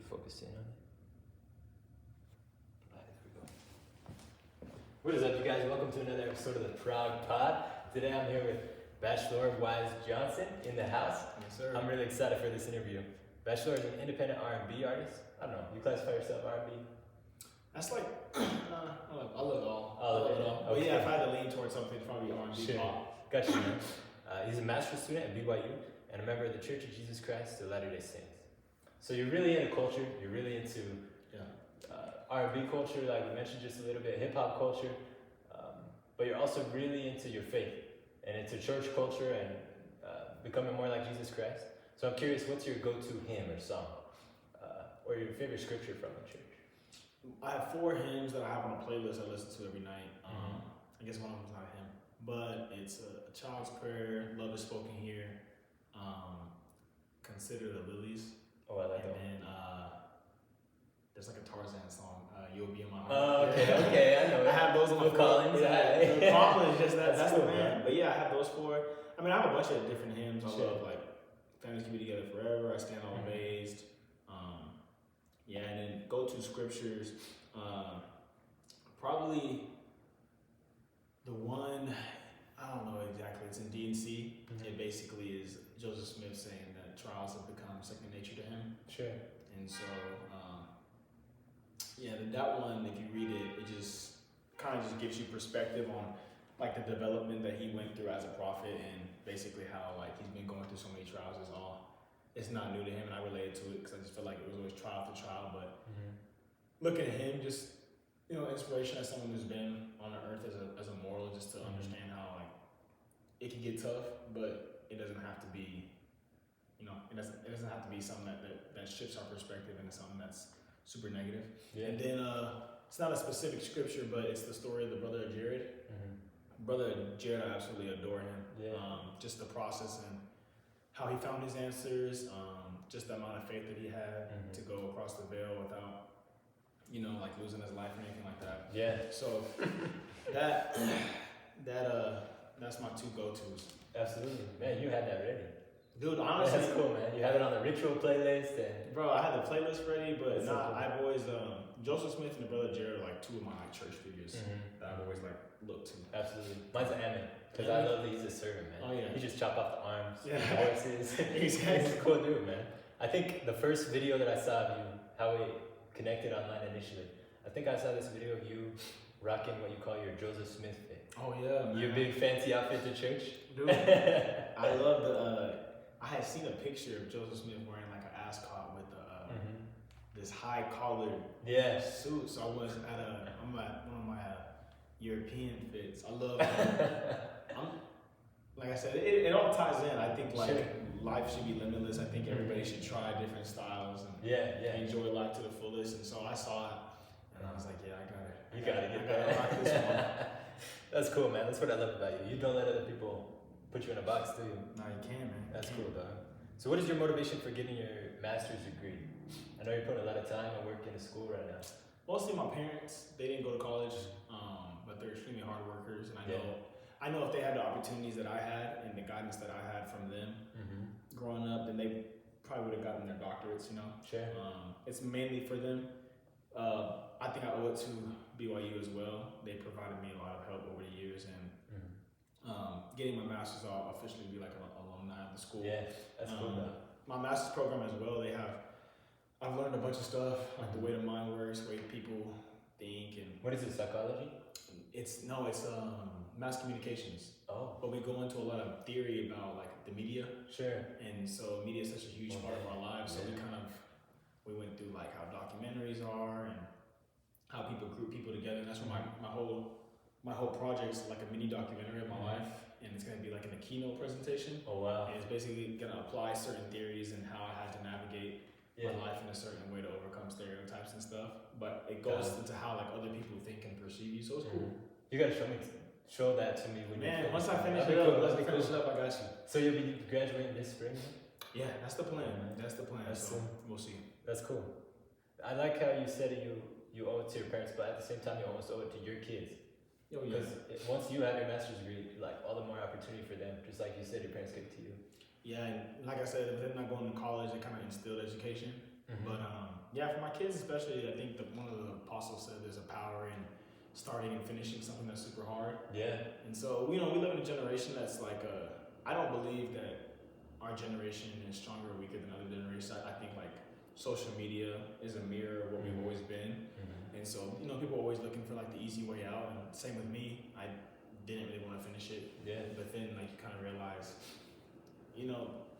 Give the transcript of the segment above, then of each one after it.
focus in on it. Alright, there we go. What is up, you guys? Welcome to another episode of the Proud Pod. Today I'm here with Batchlor Wise Johnson in the house. Yes, sir. I'm really excited for this interview. Batchlor is an independent R&B artist. I don't know, you classify yourself R&B? That's like, I love it all. I love it all. But Okay. yeah, if I had to lean towards something, it's probably R&B Sure. pop. Gotcha, man. He's a master's student at BYU and a member of the Church of Jesus Christ of Latter-day Saints. So you're really into culture, you're really into R&B culture, like we mentioned just a little bit, hip-hop culture, but you're also really into your faith and into church culture and becoming more like Jesus Christ. So I'm curious, what's your go-to hymn or song, or your favorite scripture from the church? I have 4 hymns that I have on a playlist I listen to every night. I guess one of them's not a hymn, but it's a child's prayer, love is spoken here, consider the lilies. Oh, I like that one. And then there's like a Tarzan song, You'll Be in My Heart. Oh, okay, I know it. I have those on my Phil Collins. Yeah, Phil Collins, just that's cool, the man. man. But yeah, I have those 4. I mean, I have a bunch of different hymns. I Sure. love like Families Can Be Together Forever, I Stand All Amazed. Yeah, and then go-to scriptures. Probably the one, I don't know exactly, it's in D&C. It basically is Joseph Smith saying that trials have become second nature to him. Sure. And so, that one, if you read it, it just kind of just gives you perspective on like the development that he went through as a prophet, and basically how like he's been going through so many trials. It's not new to him, and I related to it because I just felt like it was always trial after trial. But looking at him, just inspiration as someone who's been on the earth as a moral, just to understand how like it can get tough, but it doesn't have to be. It doesn't have to be something that shifts our perspective into something that's super negative. Yeah. And then it's not a specific scripture, but it's the story of the brother of Jared. Brother Jared, I absolutely adore him. Yeah. Just the process and how he found his answers, just the amount of faith that he had to go across the veil without, like losing his life or anything like that. Yeah. So that's my 2 go-tos. Absolutely. Man, you had that ready. Dude, honestly, that's cool, man. You have it on the ritual playlist, and bro, I had the playlist ready, but That's so cool. I've always Joseph Smith and the brother Jared are like 2 of my like church figures that I've always like looked to. absolutely. Mine's Ammon, because I love that he's a servant, man. Oh yeah. He just chopped off the arms, Yeah. the horses. Exactly. He's a cool dude, man. I think the first video that I saw of you, how we connected online initially, I think I saw this video of you rocking what you call your Joseph Smith fit. Oh yeah, man. Your big fancy outfit to church. Dude, I love the. I had seen a picture of Joseph Smith wearing like an ascot with this high collared suit. So I was I'm at one of my European fits. I love. Like I said, it all ties in. I think like life should be limitless. I think everybody should try different styles and enjoy life to the fullest. And so I saw it, and I was like, yeah, I gotta get that. Rock this one. That's cool, man. That's what I love about you. You don't let other people put you in a box, do you? No, you can, man. That's cool, dog. So what is your motivation for getting your master's degree? I know you're putting a lot of time and work into school right now. Mostly my parents, they didn't go to college, but they're extremely hard workers, and I know if they had the opportunities that I had and the guidance that I had from them growing up, then they probably would have gotten their doctorates, Sure. It's mainly for them. I think I owe it to BYU as well. They provided me a lot of help over the years, and getting my master's, I'll officially be like an alumni of the school. Yeah, that's cool, though. My master's program as well, I've learned a bunch of stuff, like the way the mind works, the way people think, and What is it, psychology? it's mass communications. Oh. But we go into a lot of theory about like the media, Sure. and so media is such a huge part of our lives. So we went through like how documentaries are and how people group people together. And that's where my whole project's like a mini documentary of my life, and it's gonna be like in a keynote presentation. Oh, wow. And it's basically gonna apply certain theories and how I had to navigate my life in a certain way to overcome stereotypes and stuff. But it goes into how like other people think and perceive you. So it's cool. You gotta show that to me when Man, you once I finish That'd it be up, cool. let's That'd be finish cool. it up. I got you. So you'll be graduating this spring? Yeah, that's the plan. That's the plan. That's so cool. we'll see. That's cool. I like how you said it, you owe it to your parents, but at the same time you almost owe it to your kids. Oh yeah. Because once you have your master's degree, like all the more opportunity for them. Just like you said, your parents give it to you. Yeah, and like I said, if they're not going to college, they kind of instilled education. But yeah, for my kids especially, I think one of the apostles said there's a power in starting and finishing something that's super hard. Yeah. And so, we live in a generation that's like I don't believe that our generation is stronger or weaker than other generations. I think like social media is a mirror of what we've always been. And so, people are always looking for like the easy way out. And same with me. I didn't really want to finish it. Yeah. But then like you kind of realize,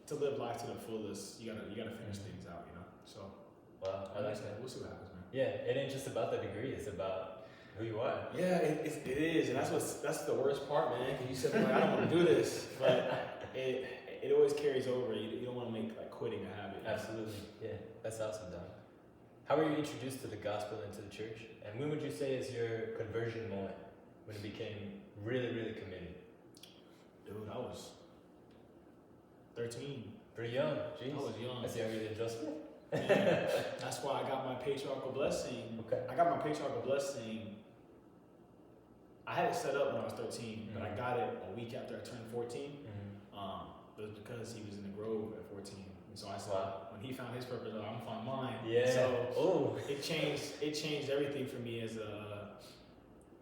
to live life to the fullest, you gotta finish things out, So Wow, I like that. We'll see what happens, man. Yeah, it ain't just about the degree; it's about who you are. Yeah, it is, and that's the worst part, man. Because you said like, I don't want to do this, but it always carries over. You don't want to make like quitting a habit. Absolutely, yeah, that's awesome, Don. How were you introduced to the gospel and to the church? And when would you say is your conversion moment when it became really, really committed? Dude, I was 13. Pretty young, jeez. I was young. That's younger than Joseph. Yeah, that's why I got my patriarchal blessing. Okay. I got my patriarchal blessing. I had it set up when I was 13, but I got it a week after I turned 14. It was because he was in the Grove at 14. And so I saw when he found his purpose, I'm gonna find mine. Yeah. So it changed everything for me as a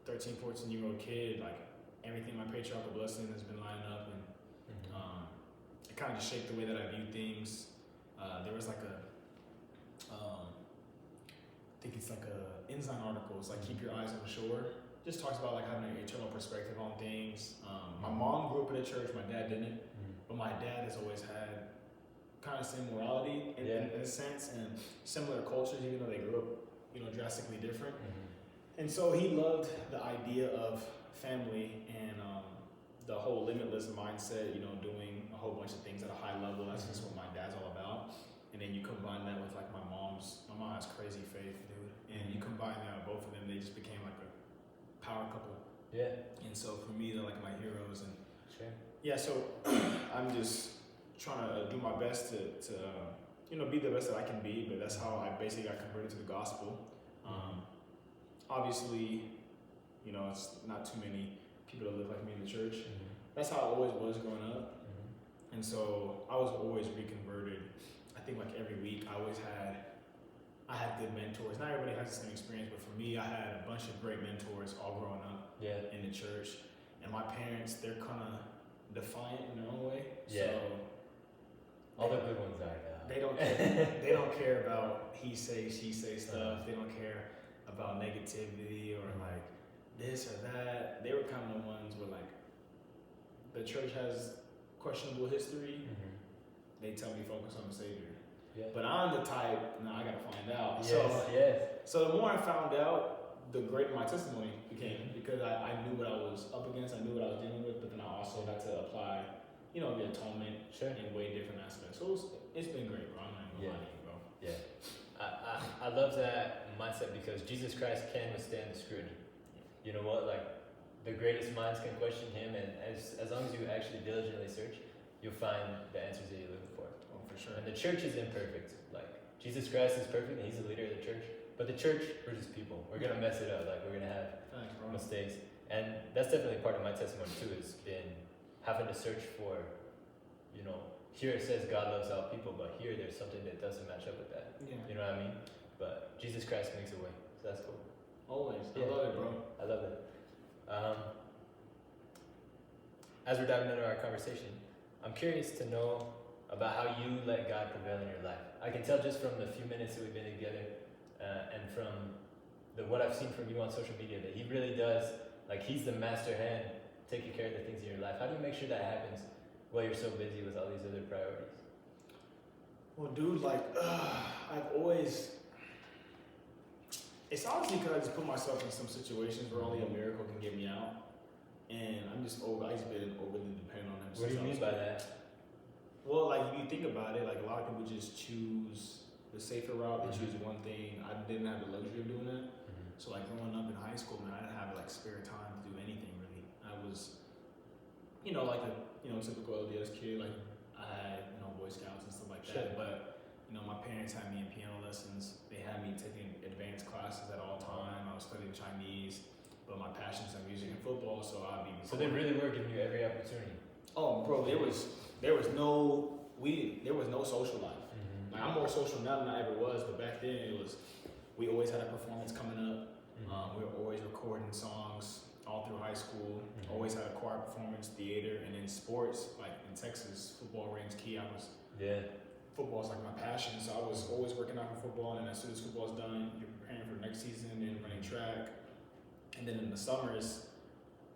13, 14-year-old kid. Like everything, my patriarchal blessing has been lining up, and it kind of just shaped the way that I view things. There was like I think it's like a Ensign article. It's like keep your eyes on the shore. Just talks about like having an eternal perspective on things. My mom grew up in a church. My dad didn't, but my dad has always had kind of same morality in a sense, and similar cultures, even though they grew up, drastically different. And so he loved the idea of family and the whole limitless mindset. Doing a whole bunch of things at a high level. That's just what my dad's all about. And then you combine that with like my mom has crazy faith, dude. And you combine that with both of them, they just became like a power couple. Yeah. And so for me, they're like my heroes. And sure. Yeah, so I'm just trying to do my best to be the best that I can be. But that's how I basically got converted to the gospel. Obviously, it's not too many people that live like me in the church. That's how it always was growing up. And so I was always reconverted. I think like every week I had good mentors. Not everybody has the same experience, but for me, I had a bunch of great mentors all growing up in the church. And my parents, they're kind of defiant in their own way. Yeah. So all the good ones are now. They don't care. They don't care about he say, she say stuff. They don't care about negativity or like this or that. They were kind of the ones where like the church has questionable history. They tell me focus on the Savior. Yeah. But I'm the type, I gotta find out. So the more I found out, the greater my testimony became, because I knew what I was up against, I knew what I was dealing with, but then I also got to apply, the atonement in way different aspects. So it's been great, bro. I'm not even gonna lie to you, bro. Yeah. I love that mindset because Jesus Christ can withstand the scrutiny. You know what? Like the greatest minds can question him, and as long as you actually diligently search, you'll find the answers that you're looking for. Oh, for sure. And the church is imperfect. Like Jesus Christ is perfect, and he's the leader of the church. But the church, we're just people. We're gonna mess it up. Like we're gonna have mistakes, and that's definitely part of my testimony too. Has been having to search for, here it says God loves all people, but here there's something that doesn't match up with that. Yeah. You know what I mean? But Jesus Christ makes a way, so that's cool. Always. I love it, bro. I love it. As we're diving into our conversation, I'm curious to know about how you let God prevail in your life. I can tell just from the few minutes that we've been together, and from what I've seen from you on social media, that he really does, like he's the master hand taking care of the things in your life. How do you make sure that happens while you're so busy with all these other priorities? Well, dude, like, I've always, it's honestly because I just put myself in some situations where only a miracle can get me out. And I've just been overly dependent on him. What do you mean by that? Well, like, if you think about it, like, a lot of people just choose the safer route. They choose one thing. I didn't have the luxury of doing that. So, like, growing up in high school, man, I didn't have, like, spare time to do anything, really. I was, like a, typical LDS kid. Like, I had, Boy Scouts and stuff like that. But, my parents had me in piano lessons. They had me taking advanced classes at all time. I was studying Chinese. But my passions are music and football, so I'd be. So they really were giving you every opportunity. Oh, bro, there was no social life. Like, I'm more social now than I ever was, but back then we always had a performance coming up. We were always recording songs all through high school. Always had a choir performance, theater, and then sports. Like in Texas, football reigns key. Football's like my passion, so I was always working out for football. And as soon as football's done, you're preparing for the next season and running track. And then in the summers,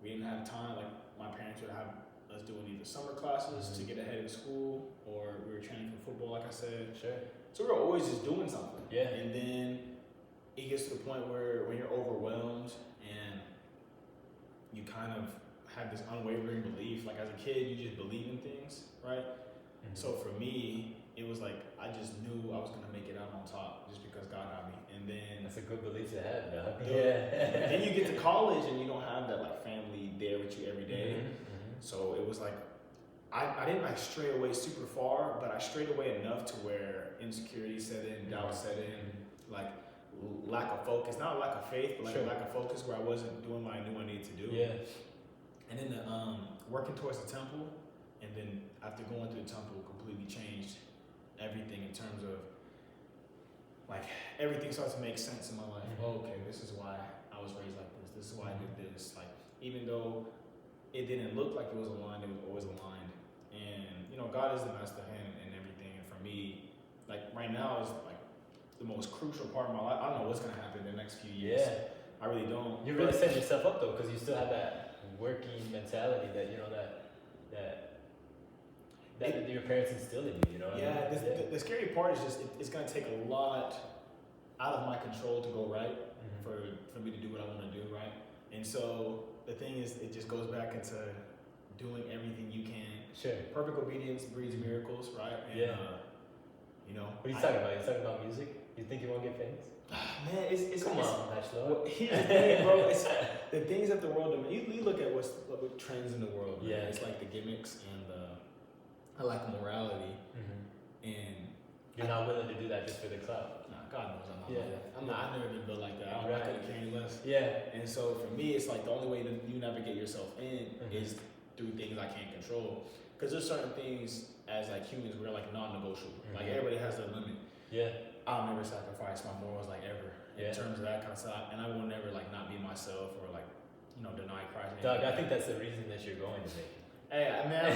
we didn't have time. Like my parents would have us doing either summer classes to get ahead of school, or we were training for football, like I said. Sure. So we were always just doing something. Yeah. And then it gets to the point where when you're overwhelmed and you kind of have this unwavering belief, like as a kid, you just believe in things, right? So for me, it was like I just knew I was gonna make it out on top just because God had me. And then that's a good belief to have, though. Then you get to college and you don't have that like family there with you every day. So it was like I didn't like stray away super far, but I strayed away enough to where insecurity set in, doubt set in, like lack of focus, not a lack of faith, but like a lack of focus where I wasn't doing what I knew I needed to do. Yeah. And then the working towards the temple, and then after going through the temple, completely changed everything in terms of like everything started to make sense in my life. Oh, okay, this is why I was raised like this. This is why I did this. Like even though it didn't look like it was aligned, it was always aligned. And you know, God is the master hand in everything. And for me, like right now is like the most crucial part of my life. I don't know what's gonna happen in the next few years. Yeah. I really don't. You really set yourself up though, because you still have that working mentality that you know that your parents instilled in you. You know. Yeah. The scary part is just it's gonna take a lot out of my control to go right for me to do what I want to do, right? And so the thing is, it just goes back into doing everything you can. Sure. Perfect obedience breeds miracles, right? And, you know. What are you talking about? You talking about music? You think you won't get famous? Man, it's Come on, Batchlor. Well, here's the thing, bro. It's the things that the world. You look at what trends in the world. Right? Yeah. It's like the gimmicks and I like morality, and you're not willing to do that just for the clout. Nah, God knows I'm not like that. I've never been built like that. I couldn't care any less. Yeah. And so for me, it's like the only way that you navigate yourself in is through things I can't control. Because there's certain things as like humans we're like non-negotiable. Like everybody has their limit. Yeah. I'll never sacrifice my morals like ever in terms of that kind of stuff. And I will never like not be myself or like deny Christ. Doug, I think that's the reason that you're going to make it. Hey, man.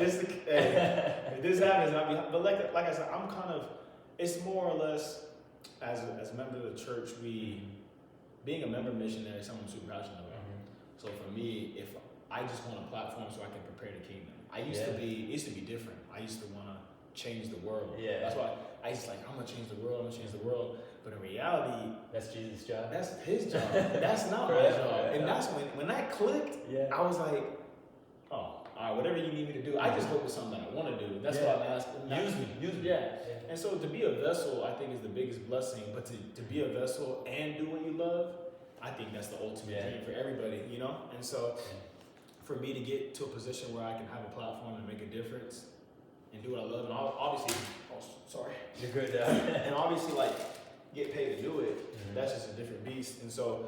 If this happens, I'll be. But like I said, I'm kind of. It's more or less as a member of the church, being a member missionary is something I'm super passionate about. So for me, if I just want a platform so I can prepare the kingdom. It used to be different. I used to want to change the world. Yeah. That's why I just like I'm gonna change the world. But in reality, that's Jesus' job. That's his job. That's not my job. And that's when that clicked. I was like, oh, all right, whatever you need me to do. I just hope it's something that I want to do. That's why I'm asking. Use me. Yeah. And so to be a vessel, I think is the biggest blessing. But to be a vessel and do what you love, I think that's the ultimate dream for everybody, And so for me to get to a position where I can have a platform and make a difference and do what I love, and obviously, you're good. And obviously, like get paid to do it. That's just a different beast. And so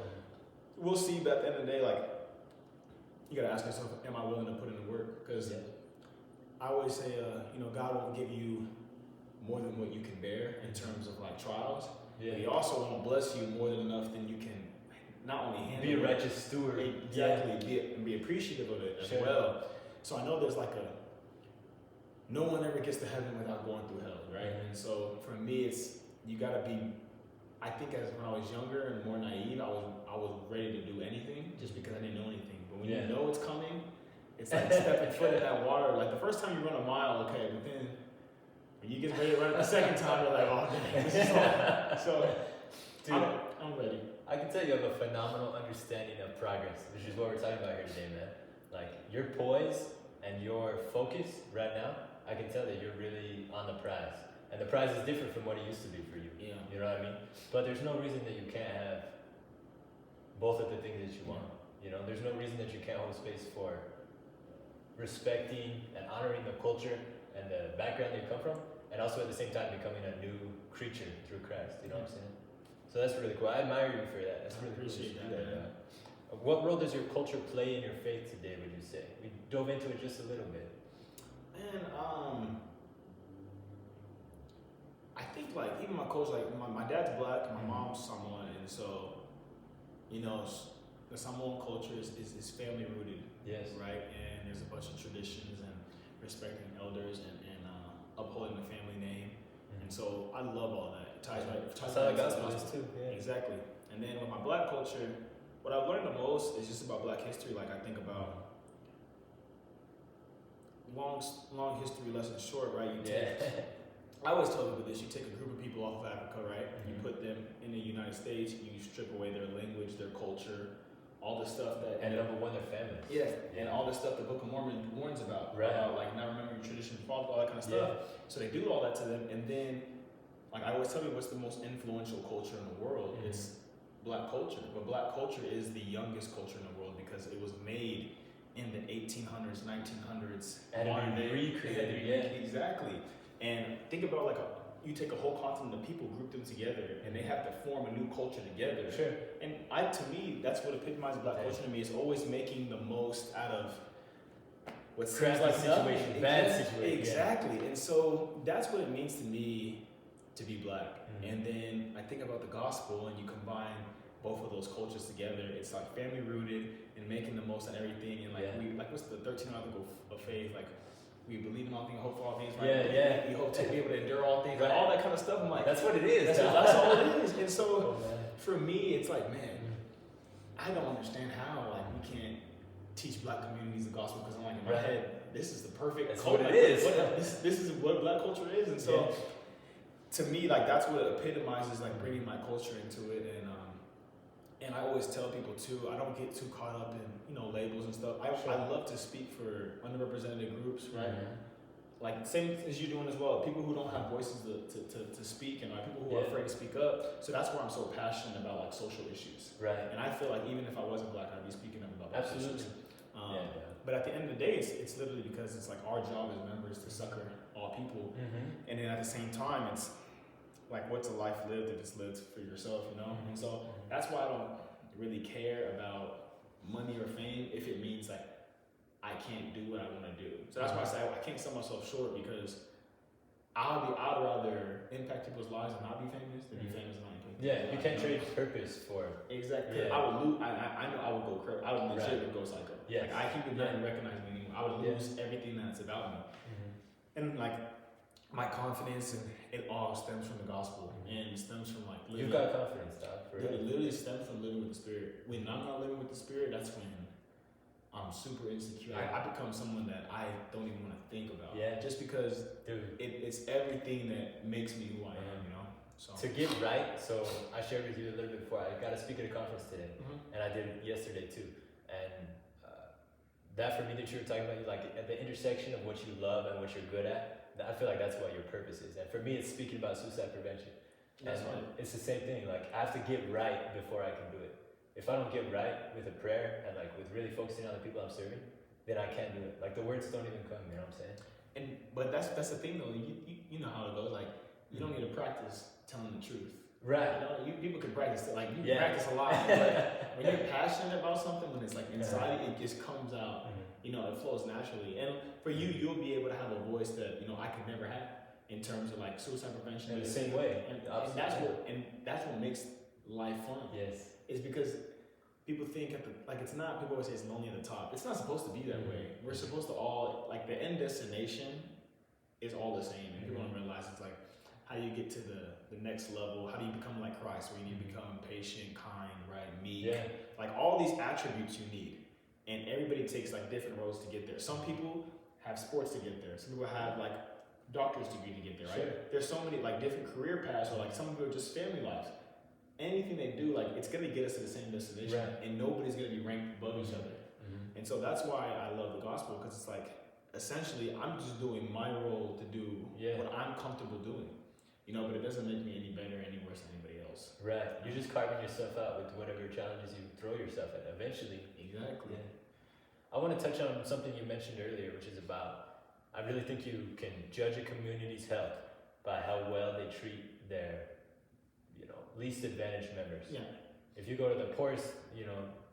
we'll see. But at the end of the day, like you gotta ask yourself, am I willing to put in the work? Because I always say, God won't give you more than what you can bear in terms of like trials. But He also won't bless you more than enough than you can not only handle. Be a righteous steward. Exactly. Be appreciative of it as well. So I know there's like no one ever gets to heaven without going through hell, right? And so for me, it's you gotta be. I think as when I was younger and more naive, I was ready to do anything just because I didn't know anything. But when you know it's coming, it's like stepping foot in that water. Like the first time you run a mile, okay, but then when you get ready to run it the second time, you're like, oh dang, this is hard. So dude, I'm ready. I can tell you have a phenomenal understanding of progress, which is what we're talking about here today, man. Like your poise and your focus right now, I can tell that you're really on the prize. And the prize is different from what it used to be for you. Yeah. You know what I mean? But there's no reason that you can't have both of the things that you want. There's no reason that you can't hold space for respecting and honoring the culture and the background that you come from, and also at the same time becoming a new creature through Christ. You know what I'm saying? So that's really cool. I admire you for that. That's really cool. Appreciate that. What role does your culture play in your faith today, would you say? We dove into it just a little bit. Man, I think like even my coach, like my dad's black, and my mom's Samoan, and so you know the Samoan culture is family rooted, Yes. right? And there's a bunch of traditions and respecting elders and upholding the family name, and so I love all that. It ties right. That's how the gospel is too. Yeah. Exactly. And then with my black culture, what I've learned the most is just about black history. Like I think about long history lesson short, right? I always tell people this: you take a group of people off of Africa, right? You put them in the United States. You strip away their language, their culture, all the stuff that and number one, their families. Yeah, and all the stuff the Book of Mormon warns about, right? Like not remembering your tradition, all that kind of stuff. So they do all that to them, and then, like I always tell you, what's the most influential culture in the world? It's black culture. But black culture is the youngest culture in the world because it was made in the 1800s, 1900s, and recreated. Yeah, exactly. And think about like you take a whole continent of people, group them together, and they have to form a new culture together. Sure. And to me, that's what epitomizes black culture to me, is always making the most out of what seems like situation, bad situation. Exactly. Yeah. And so that's what it means to me to be black. And then I think about the gospel, and you combine both of those cultures together. It's like family rooted and making the most of everything. And like we what's the 13th article of faith? Like we believe in all things, hope for all things, right? We hope to be able to endure all things, like all that kind of stuff. I'm like, that's what it is. That's all it is. And so for me, it's like, man, I don't understand how like we can't teach black communities the gospel, because I'm like in my head, this is the perfect. That's what it is. This is what black culture is, and so to me, like that's what it epitomizes, like bringing my culture into it. And I always tell people too, I don't get too caught up in labels and stuff. I love to speak for underrepresented groups, right? Like same as you're doing as well. People who don't have voices to speak, and people who are afraid to speak up. So that's why I'm so passionate about like social issues. Right. And I feel like even if I wasn't black, I'd be speaking up about those issues. But at the end of the day, it's literally because it's like our job as members to succor all people, and then at the same time, it's like, what's a life lived if it's lived for yourself, And so that's why I don't really care about money or fame if it means like I can't do what I want to do. So that's why I say I can't sell myself short, because I'd rather impact people's lives and not be famous than be famous and not impact. Yeah, you can't trade purpose for exactly. I would lose. I know I would go crazy. I would legitimately go psycho. Like I people don't recognize me anymore. I would lose everything that's about me, and like my confidence and it all stems from the gospel and stems from like living. You've got confidence, dog. It literally stems from living with the Spirit. When I'm not living with the Spirit, that's when I'm super insecure. I become someone that I don't even want to think about. Just because it's everything that makes me who I am, So to get right, so I shared with you a little bit before. I got to speak at a conference today, and I did it yesterday too. And that for me that you were talking about, like at the intersection of what you love and what you're good at, I feel like that's what your purpose is. And for me, it's speaking about suicide prevention. That's right. It's the same thing. Like I have to get right before I can do it. If I don't get right with a prayer and like with really focusing on the people I'm serving, then I can't do it. Like the words don't even come. You know what I'm saying? But that's the thing though. You know how it goes. Like you don't need to practice telling the truth. Right. People can practice it. Like you can practice a lot. But when you're passionate about something, when it's like inside it just comes out. It flows naturally. And for you, you'll be able to have a voice that I could never have in terms of like suicide prevention. In the same way. And that's what makes life fun. Yes. Is because people think it's not. People always say it's lonely at the top. It's not supposed to be that way. We're supposed to all like the end destination is all the same, and people don't realize it's like how do you get to the next level? How do you become like Christ, where you need to become patient, kind, right, meek, like all these attributes you need. And everybody takes like different roads to get there. Some people have sports to get there. Some people have like doctor's degree to get there, right? There's so many like different career paths, or like some people are just family lives. Anything they do, like it's gonna get us to the same destination, and nobody's gonna be ranked above each other. And so that's why I love the gospel, because it's like essentially I'm just doing my role to do what I'm comfortable doing, but it doesn't make me any better, any worse than anybody else. Right. You're just carving yourself out with whatever challenges you throw yourself at. Eventually. Exactly. Yeah. I want to touch on something you mentioned earlier, which is about, I really think you can judge a community's health by how well they treat their, least advantaged members. Yeah. If you go to the poorest,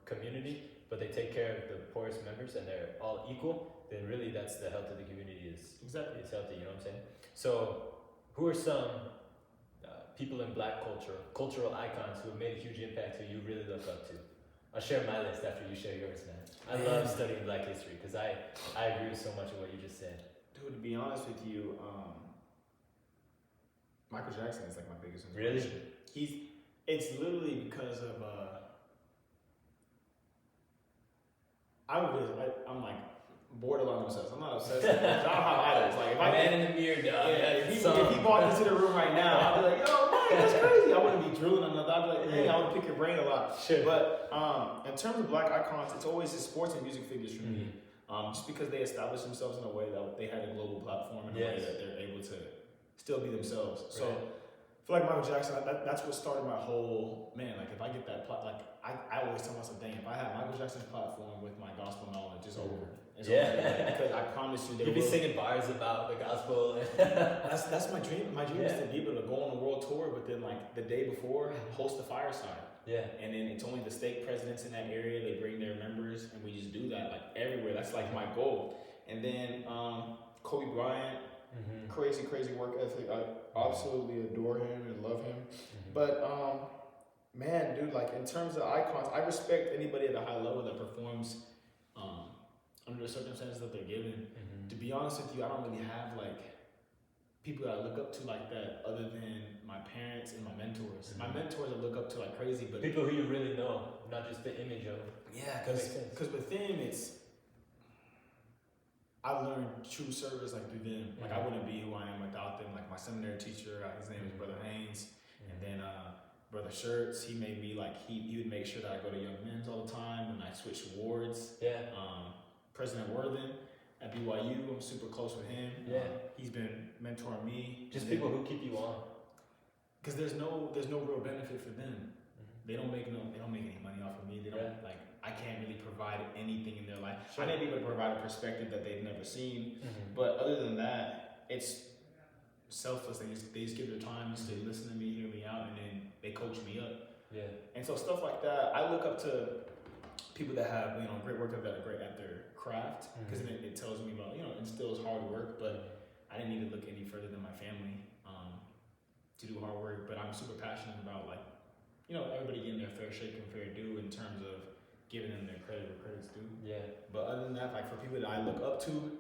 community, but they take care of the poorest members and they're all equal, then really that's the health of the community is healthy. You know what I'm saying? So, who are some people in Black culture, cultural icons who have made a huge impact who you really look up to? I'll share my list after you share yours, man. I love studying Black history because I agree with so much of what you just said. Dude, to be honest with you, Michael Jackson is like my biggest Really? inspiration. It's literally because of I'm like borderline obsessed. I'm not obsessed. I don't have idols. Like if Man in the mirror, dog. yeah, if he walked into the room right now, I'd be like, yo, man, that's crazy. I wouldn't be drilling on nothing. I'd be like, hey, I would pick your brain a lot. Sure. But in terms of Black icons, it's always the sports and music figures for me. Just because they established themselves in a way that they had a global platform in a way that they're able to still be themselves. So I feel like Michael Jackson, that's what started my whole, man, like if I get that, I always tell myself, dang, if I have Michael Jackson's platform with my gospel knowledge, it's over. It's over. Because I promise you, you'll be singing bars about the gospel. That's my dream. My dream is to be able to go on a world tour, but then like the day before, host a fireside. Yeah. And then it's only the state presidents in that area. They bring their members, and we just do that like everywhere. That's like my goal. And then Kobe Bryant, crazy work ethic. I absolutely adore him and love him. But man, dude, like in terms of icons, I respect anybody at a high level that performs under the circumstances that they're given. To be honest with you, I don't really have like people that I look up to like that other than my parents and my mentors. My mentors I look up to like crazy, but people who you really know, not just the image of. Yeah, because with them I've learned true service like through them. Like I wouldn't be who I am without them. Like my seminary teacher, his name is Brother Haynes, and then Brother Shirts, he made me like he would make sure that I go to Young Men's all the time, and I switch wards. President Worthen at BYU, I'm super close with him. He's been mentoring me. Just people who keep you on. Because there's no real benefit for them. They don't make any money off of me. They don't like. I can't really provide anything in their life. I may be able to provide a perspective that they've never seen, but other than that, it's selfless. They just give their time, just to listen to me, hear me out, and then they coach me up. And so stuff like that, I look up to people that have great work, that are great at their craft, because it tells me about instills hard work. But I didn't need to look any further than my family to do hard work. But I'm super passionate about everybody getting their fair shake and fair due in terms of giving them their credit where credit's due. But other than that, like for people that I look up to,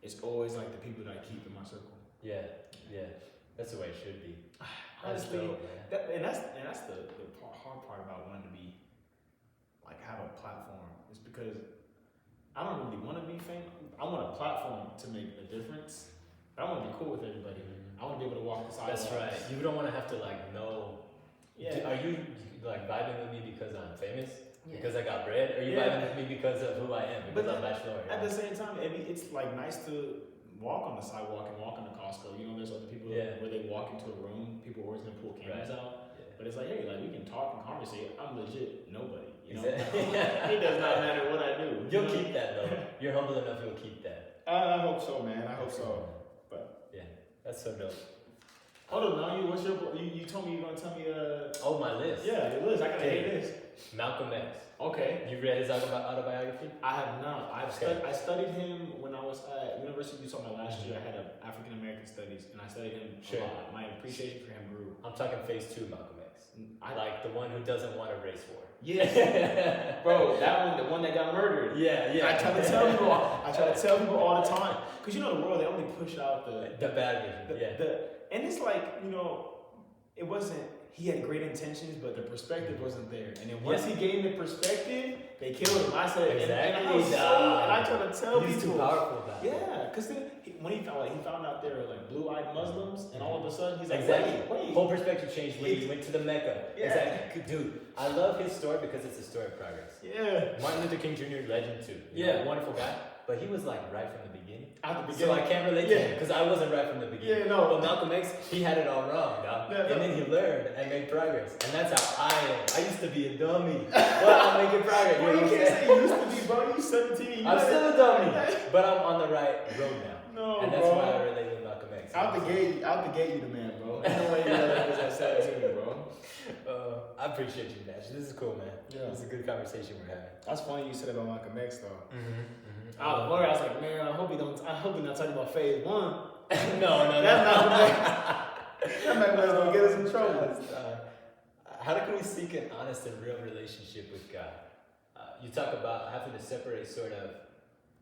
it's always like the people that I keep in my circle. That's the way it should be. Honestly, that's the hard part about wanting to be have a platform, is because I don't really want to be famous. I want a platform to make a difference, but I want to be cool with everybody. I want to be able to walk the sidewalks. That's right. You don't want to have to know. Are you vibing with me because I'm famous? Because I got bread? Or are you vibing with me because of who I am? Because I'm Batchlor. At the same time, it's like nice to walk on the sidewalk and walk into Costco. There's other people where they walk into a room, people are always gonna pull cameras out. But it's like, hey, we can talk and conversate. I'm legit nobody. It does not matter what I do. You'll keep that though. You're humble enough, you'll keep that. I hope so, man. I hope so. But that's so dope. Hold on, now what's your? You told me you're gonna tell me. My list. Yeah, your list. I gotta hear this. Malcolm X. Okay. You read his autobiography? I have not. I studied him when I was at University of Utah last year. I had African American studies, and I studied him a lot. My appreciation for him grew. I'm talking phase 2 Malcolm X. I like the one who doesn't want a race war. Yes. Bro, that one, the one that got murdered. I try to tell people all the time. Because the world, they only push out the bad vision. And it's like, it wasn't, he had great intentions, but the perspective wasn't there. And then once he gained the perspective, they killed him. I said, and I try to tell people. He's too powerful about it. Because then when he found out they were like blue-eyed Muslims, and all of a sudden he's like, wait. Whole perspective changed when he went to the Mecca. Exactly. Dude, I love his story because it's a story of progress. Martin Luther King Jr., legend too. Wonderful guy. But he was right from the beginning. So I can't relate to him because I wasn't right from the beginning. But Malcolm X, he had it all wrong, dog. And then he learned and made progress. And that's how I am. I used to be a dummy. But I'm making progress. You can't say you used to be, bro. You 17. I'm still a dummy. But I'm on the right road now. And that's why I relate with Malcolm X. Out the gate, you the man, bro. Ain't no way you know that was at 17, bro. I appreciate you, Nash. This is cool, man. This is a good conversation we're having. That's funny you said about Malcolm X, though. I was like, man, I hope we're not talking about phase 1. No. That's not that Malcolm X gonna get us in trouble. is, how can we seek an honest and real relationship with God? You talk about having to separate sort of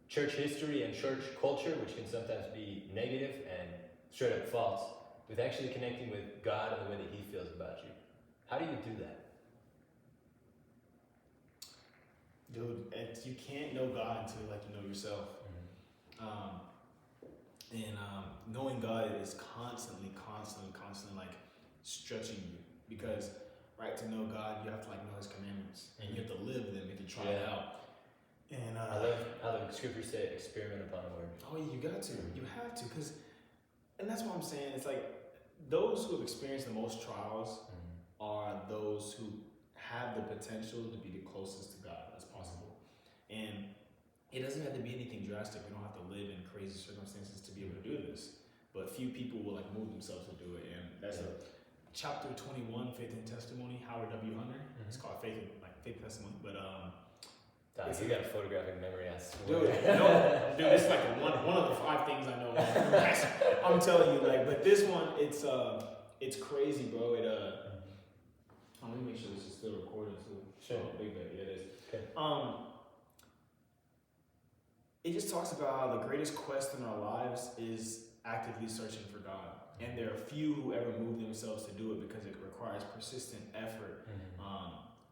church history and church culture, which can sometimes be negative and straight up false, with actually connecting with God and the way that He feels about you. How do you do that? Dude, you can't know God until you know yourself. Knowing God is constantly stretching you, because to know God you have to know His commandments, and you have to live them, you have to try it out. And I love how the scriptures say experiment upon the word. Oh, you got to, you have to, and that's what I'm saying. It's those who have experienced the most trials are those who have the potential to be the closest to God as possible. And it doesn't have to be anything drastic. We don't have to live in crazy circumstances to be able to do this. But few people will move themselves to do it. And that's chapter 21, Faith and Testimony, Howard W. Hunter. It's called Faith and Testimony. But you got a photographic memory, I swear. Dude, it's one of the 5 things I know. I'm telling you, but this one, it's crazy, bro. Let me make sure this is still recording too. Sure. Oh, big baby, it is. Okay. It just talks about how the greatest quest in our lives is actively searching for God. And there are few who ever move themselves to do it because it requires persistent effort.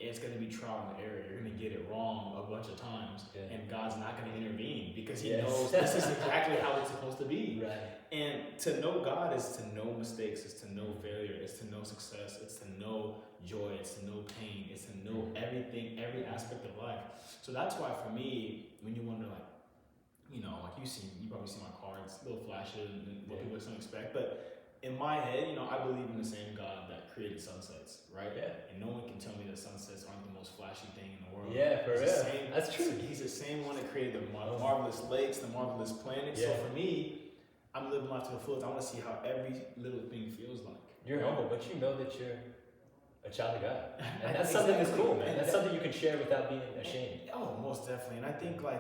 It's going to be trial and error. You're going to get it wrong a bunch of times, and God's not going to intervene because He knows this is exactly how it's supposed to be. Right. And to know God is to know mistakes, it's to know failure, it's to know success, it's to know joy, it's to know pain, it's to know everything, every aspect of life. So that's why for me, when you wonder you probably see my car, it's a little flashy and what people don't expect, but in my head, I believe in the same God that created sunsets, right? Yeah. And no one can tell me that sunsets aren't the most flashy thing in the world. Yeah, for real. That's true. He's the same one that created the marvelous lakes, the marvelous planets. So for me, I'm living life to the fullest. I want to see how every little thing feels like. You're humble, but you know that you're a child of God. And that's something that's cool, man. That's something you can share without being ashamed. Oh, most definitely. And I think you try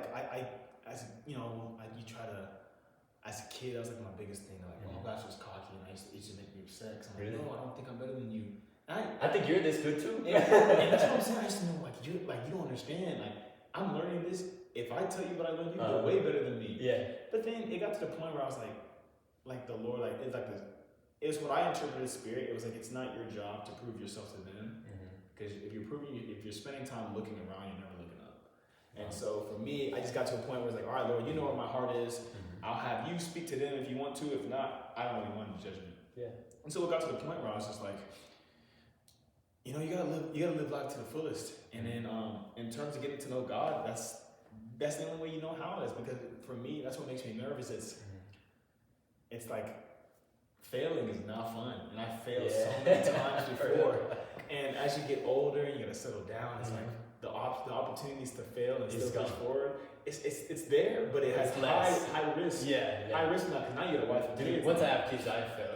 to, as a kid, that was my biggest thing. My gosh, was cocky, and it used to make me upset. Cause I'm no, I don't think I'm better than you. I think you're this good too. And that's what I'm saying. I used to know, you don't understand. I'm learning this. If I tell you what I learned, you're way better than me. Yeah. But then it got to the point where I was the Lord, it's this. It's what I interpreted as spirit. It was it's not your job to prove yourself to them, because if you're spending time looking around, you're never looking up. And so for me, I just got to a point where it's all right, Lord, you know where my heart is. I'll have you speak to them if you want to. If not, I don't really want any judgment. Yeah. And so it got to the point where I was just you gotta live life to the fullest. And then in terms of getting to know God, that's the only way you know how it is. Because for me, that's what makes me nervous. It's failing is not fun, and I failed so many times before. And as you get older, you gotta settle down. It's the opportunities to fail and still push forward. It's there, but it has high risk. High risk now, because now you got a wife and kids. Once I have kids, I failed.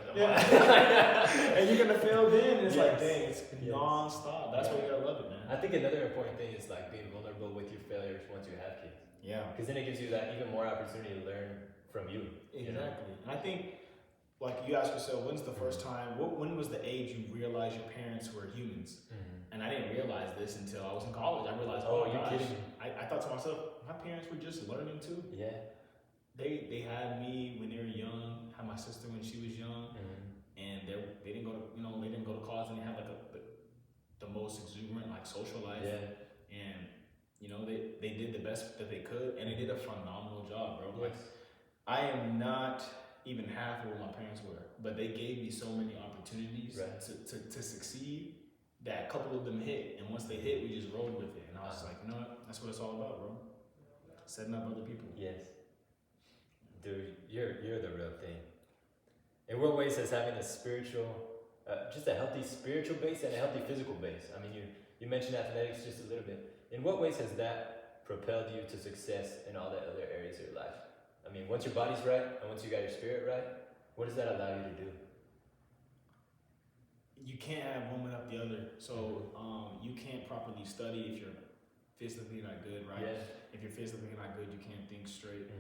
And you're gonna fail then. It's dang, it's non-stop. That's why you gotta love it, man. I think another important thing is being vulnerable with your failures once you have kids. Yeah. Because then it gives you that even more opportunity to learn from you. Exactly. And I think, you ask yourself, when's the first time? When was the age you realized your parents were humans? And I didn't realize this until I was in college. I realized, kidding me? I thought to myself, my parents were just learning too. Yeah. They had me when they were young. Had my sister when she was young, and they didn't go to college, and they had the most exuberant social life. Yeah. And they did the best that they could, and they did a phenomenal job, bro. Yes. I am not even half of what my parents were, but they gave me so many opportunities to succeed. That a couple of them hit, and once they hit, we just rolled with it. And I was you know what? That's what it's all about, bro. Setting up other people. Yes. Dude, you're the real thing. In what ways has having a spiritual, just a healthy spiritual base and a healthy physical base? I mean, you mentioned athletics just a little bit. In what ways has that propelled you to success in all the other areas of your life? I mean, once your body's right and once you got your spirit right, what does that allow you to do? You can't have one without the other. So you can't properly study if you're physically not good, right? Yeah. If you're physically not good, you can't think straight.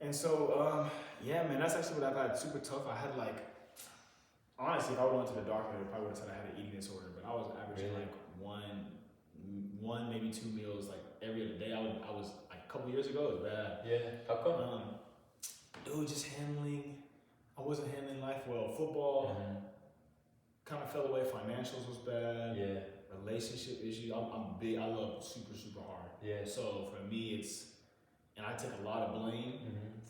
And so, man, that's actually what I've had super tough. I had honestly, if I went to the doctor, they probably would have said I had an eating disorder. But I was averaging like one, maybe 2 meals like every other day. I was like a couple years ago, it was bad. Yeah. How come? Dude, just handling. I wasn't handling life well. Football kind of fell away. Financials was bad. Yeah. Relationship issues. I'm big. I love super hard. Yeah. So for me, and I took a lot of blame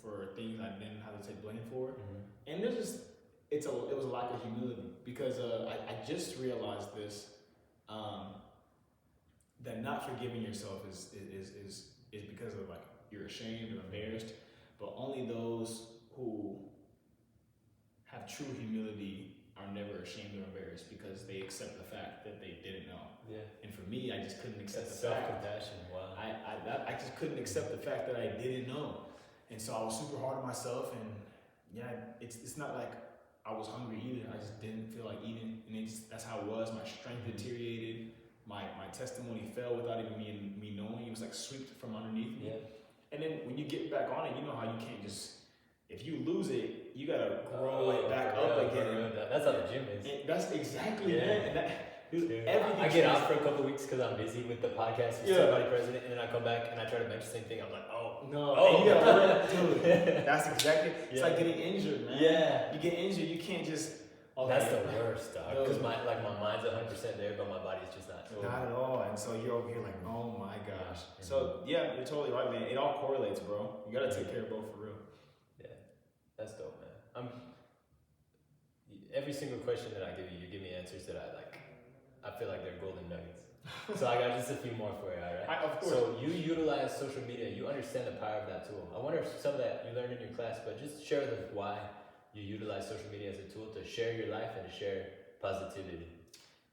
for things I didn't have to take blame for. And there's just, it was a lack of humility because I just realized this, that not forgiving yourself is because of like you're ashamed or embarrassed, but only those who have true humility are never ashamed or embarrassed because they accept the fact that they didn't know. Yeah. And for me, I just couldn't accept the fact. Self-compassion. Wow. I just couldn't accept the fact that I didn't know, and so I was super hard on myself. And yeah, it's not like I was hungry either. I just didn't feel like eating, and that's how it was. My strength deteriorated. My testimony fell without even me knowing. It was like swept from underneath me. Yeah. And then when you get back on it, you know how you can't just. If you lose it, you gotta grow it back up again. That's how the gym is. And that's exactly it. And Dude, everything. I get out for a couple weeks because I'm busy with the podcast with Somebody President, and then I come back and I try to bench the same thing. I'm like, dude, that's exactly. It's like getting injured, man. Yeah, you get injured, you can't just. That's the worst, dog. Because my mind's 100% there, but my body's just not. Not at all. And so you're over here like, oh my gosh. So yeah, you're totally right, man. It all correlates, bro. You gotta take care of both for real. Yeah, that's dope, man. Every single question that I give you, you give me answers that I feel like they're golden nuggets. So I got just a few more for you, all right? Of course. So you utilize social media. You understand the power of that tool. I wonder if some of that you learned in your class, but just share with us why you utilize social media as a tool to share your life and to share positivity.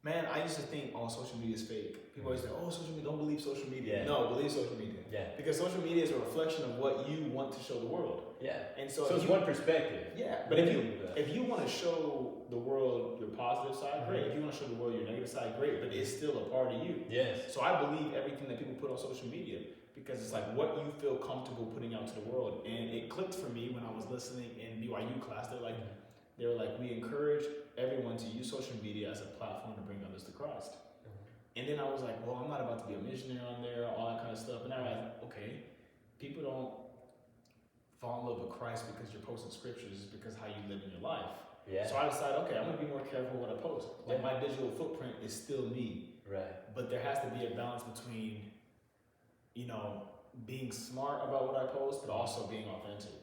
Man, I used to think, social media is fake. People always say, social media, don't believe social media. Yeah. No, believe social media. Yeah. Because social media is a reflection of what you want to show the world. Yeah. And so it's one perspective. Yeah. But if you want to show the world your positive side, great. If you want to show the world your negative side, great. But it's still a part of you. Yes. So I believe everything that people put on social media because it's like what you feel comfortable putting out to the world. And it clicked for me when I was listening in BYU class. They were like, we encourage everyone to use social media as a platform to bring others to Christ. And then I was like, well, I'm not about to be a missionary on there, all that kind of stuff. And I realized, okay, people don't fall in love with Christ because you're posting scriptures, it's because how you live in your life. Yeah. So I decided, okay, I'm gonna be more careful what I post. Like my digital footprint is still me. Right. But there has to be a balance between, being smart about what I post, but also being authentic.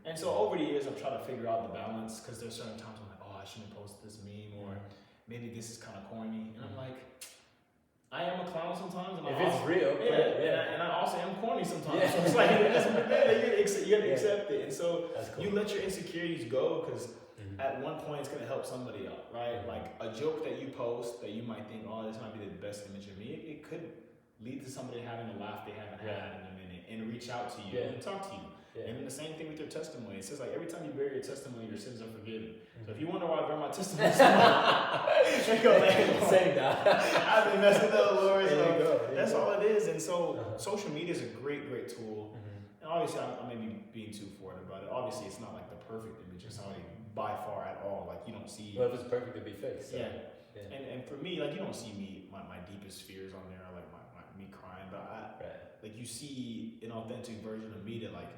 And so over the years, I've tried to figure out the balance because there's certain times I'm like, I shouldn't post this meme or maybe this is kind of corny. And I'm like, I am a clown sometimes. And if it's real. And I also am corny sometimes. So it's like, it doesn't matter. You gotta accept it. And so you let your insecurities go because at one point it's gonna help somebody out, right? Like a joke that you post that you might think, this might be the best image of me. It could lead to somebody having a laugh they haven't had in a minute and reach out to you and talk to you. Yeah. And then the same thing with your testimony. It says like every time you bear your testimony, your sins are forgiven. So if you wonder why I bear my testimony, same now. I've been messing up, Lord. That's all it is. And so social media is a great tool. And obviously, I may be being too forward about it. Obviously, it's not like the perfect image. It's not like by far at all. Like you don't see. Well, if it's perfect, it'd be fake. So. Yeah. And for me, like you don't see my deepest fears on there, like me crying, but like you see an authentic version of me that like.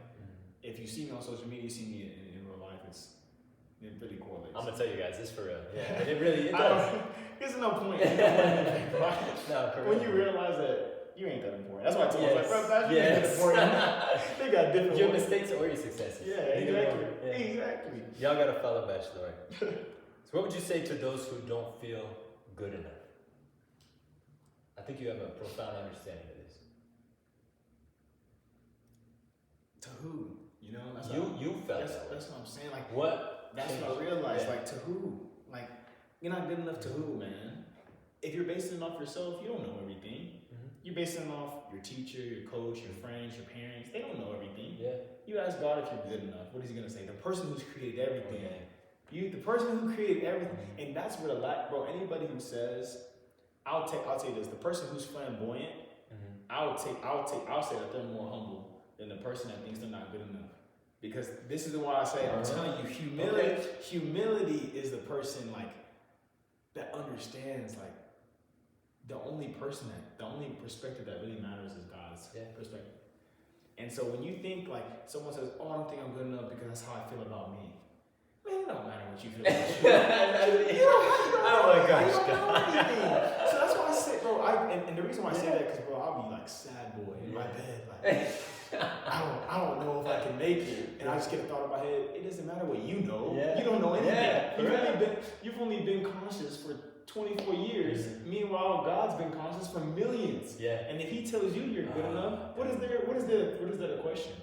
If you see me on social media, you see me in real life, it really correlates. I'm gonna tell you guys, this for real. Yeah, it does. There's no point. When you realize that you ain't that important. That's why I told you, like, bro, you ain't that important. They got different your mistakes or your successes. Yeah, exactly. Y'all gotta follow Batchlor. So what would you say to those who don't feel good enough? I think you have a profound understanding of this. To who? That's you felt that. That's what I'm saying. Like what? That's what I realized. Like to who? Like you're not good enough to who, man. If you're basing it off yourself, you don't know everything. You're basing it off your teacher, your coach, your friends, your parents. They don't know everything. Yeah. You ask God if you're good enough. What is He gonna say? The person who's created everything. The person who created everything, and that's where the lack, bro. Anybody who says, I'll tell you this. The person who's flamboyant, I'll say that they're more humble than the person that thinks they're not good enough. Because this is the one I say, I'm telling you, humility is the person like that understands like the only perspective that really matters is God's perspective. And so when you think like someone says, "Oh, I don't think I'm good enough because that's how I feel about me," man, it don't matter what you feel about you. Oh my gosh, so that's why I say, bro. And the reason why I say that because, bro, I'll be like sad boy in my bed, like I don't know if I can make it, and I just get a thought in my head. It doesn't matter what you know. You don't know anything. You've only been conscious for 24 years. Meanwhile, God's been conscious for millions. And if He tells you you're good enough, what is there a question?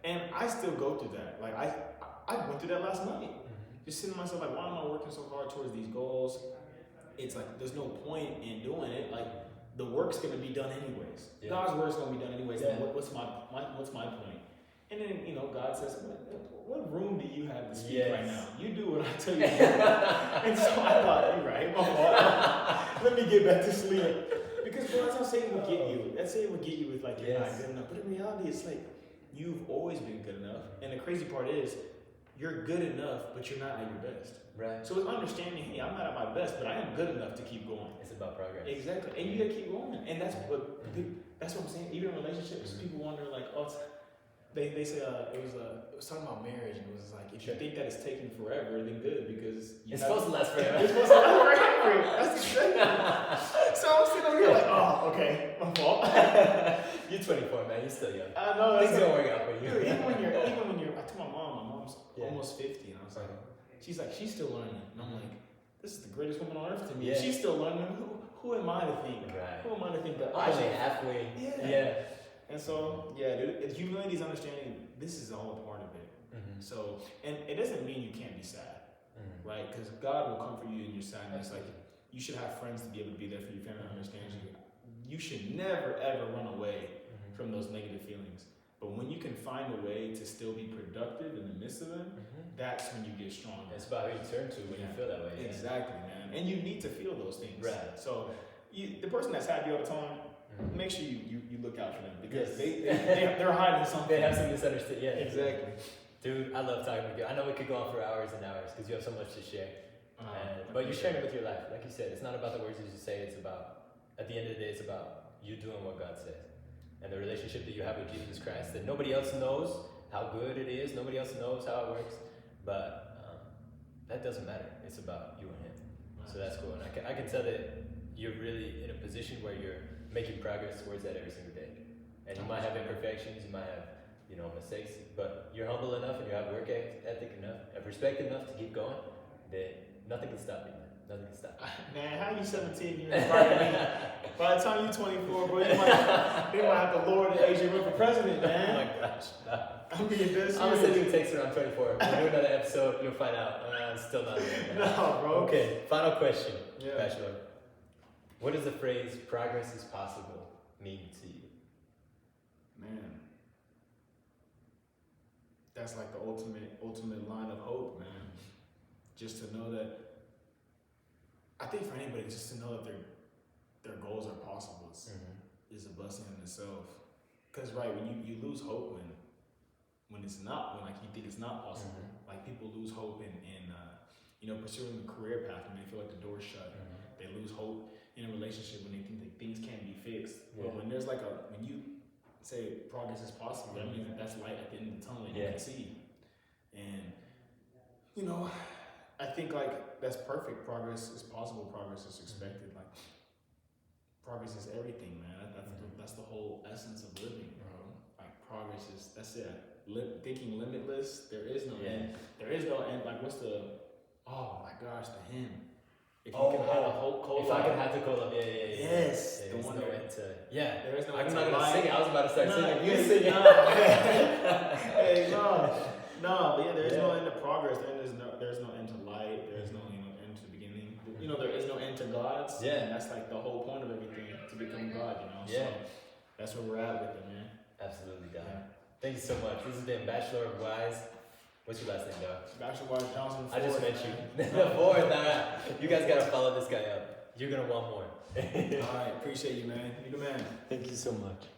And I still go through that. Like I went through that last night. Just sitting myself like, why am I working so hard towards these goals? It's like there's no point in doing it. Like the work's gonna be done anyways. God's work's gonna be done anyways. And what's my point? And then God says, what room do you have to speak right now? You do what I tell you to do. And so I thought, you're right, my fault. Let me get back to sleep. Because bro, that's how Satan will get you. That Satan will get you with like you're not good enough. But in reality, it's like you've always been good enough. And the crazy part is, you're good enough, but you're not at your best. So it's understanding, hey, I'm not at my best, but I am good enough to keep going. It's about progress. Exactly. And you gotta keep going. And that's what I'm saying. Even in relationships, people wonder like, oh, they say it was talking about marriage, and it was like, if you think that it's taking forever, then good, because it's supposed to last forever. It's supposed to last forever. That's exactly. So I'm sitting over here like, oh, okay, my fault. You're 24, man. You're still young. I know. Things don't work out for you. Even when you're, I told my mom's almost 50, and I was like, she's still learning, and I'm like, this is the greatest woman on earth to me. She's still learning. Who am I to think? Who am I to think that I should halfway? And so, dude, humility is understanding this is all a part of it. So, and it doesn't mean you can't be sad, right? Because God will comfort you in your sadness. Like, you should have friends to be able to be there for your family that understands you. You should never, ever run away from those negative feelings. But when you can find a way to still be productive in the midst of them, that's when you get stronger. It's about who you turn to when you feel that way. Exactly, man. And you need to feel those things. So, the person that's happy all the time, make sure you look out for them, because they're hiding something. They have some misunderstanding. Exactly. Dude, I love talking with you. I know we could go on for hours and hours because you have so much to share. But you're sharing it with your life. Like you said, it's not about the words that you say. It's about, at the end of the day, it's about you doing what God says. And the relationship that you have with Jesus Christ, that nobody else knows how good it is. Nobody else knows how it works. But that doesn't matter. It's about you and Him. So that's cool. And I can tell that you're really in a position where you're making progress towards that every single day. And you might have imperfections, you might have, mistakes, but you're humble enough and you have work ethic enough, and respect enough to keep going, that nothing can stop you, man. Nothing can stop you. Man, how you 17 years inspired me? By the time you're 24, bro, they might have to lower the age limit for president, man. Oh my gosh. I'm being this. I'm gonna send you a text around 24. We'll do another episode, you'll find out. I'm still not there. No, bro. Okay, final question, Batchlor. What does the phrase "progress is possible" mean to you? Man, that's like the ultimate line of hope, man. Just to know that, I think for anybody, just to know that their goals are possible is a blessing in itself. Because when you lose hope when it's not, when you think it's not possible, like people lose hope in pursuing a career path when they feel like the door's shut. They lose hope in a relationship when they think that things can't be fixed. But when there's when you say progress is possible, that means that's light at the end of the tunnel that you can see. And I think that's perfect. Progress is possible. Progress is expected. Like progress is everything, man. That's the whole essence of living, bro. Like progress is, that's it. Thinking limitless. There is no end. There is no end. Like what's the? Oh my gosh, the hymn. If you can have a whole cola. If I can have the cola, yes. The one no end to. Yeah. There is no I'm end not to gonna life. sing it. I was about to start singing. You sing sing it. Hey, no, but there is no end to progress. There's no end to light. There is no end to the beginning. There is no end to God's. And that's like the whole point of everything, to become God. So that's where we're at with it, man. Absolutely, dog. Thank you so much. This has been Batchlor of Wise. What's your last name, dog? Batchlor Wise Johnson. I just met you. The fourth. You guys gotta follow this guy up. You're gonna want more. All right, appreciate you, man. You're the man. Thank you so much.